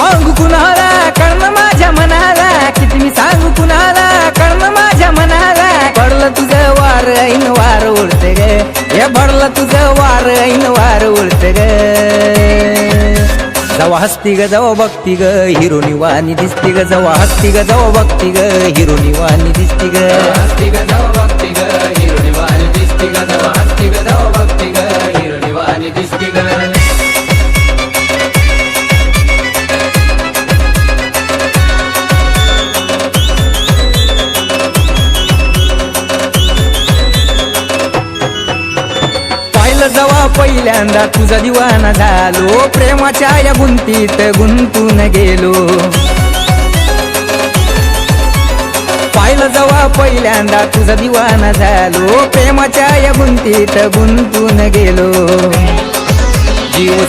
सांगू कुणाला कळण माझ्या मनाला, किती मी सांगू कुणाला कळण माझ्या मनाला. पडलं तुझं वार ऐन वार उडते ग, हे पडलं तुझं वार ऐन वार उडते ग. जवा हसती ग जवा बघती ग हिरोनी वाणी दिसती ग, जवा हसती ग जवा बघती ग हिरोनी वाणी दिसती ग. हसती ग जवा बघती ग हिरोनी वाणी दिसती ग, जवा हसती ग जवा बघती ग हिरोनी वाणी दिसती ग. जवा पहिल्यांदा तुझा दिवाना झालो, प्रेमाच्या या गुंतीत गुंतून गेलो. पाहिलं जवा पहिल्यांदा तुझा दिवाना झालो, प्रेमाच्या या गुंतीत गुंतून गेलो. जीव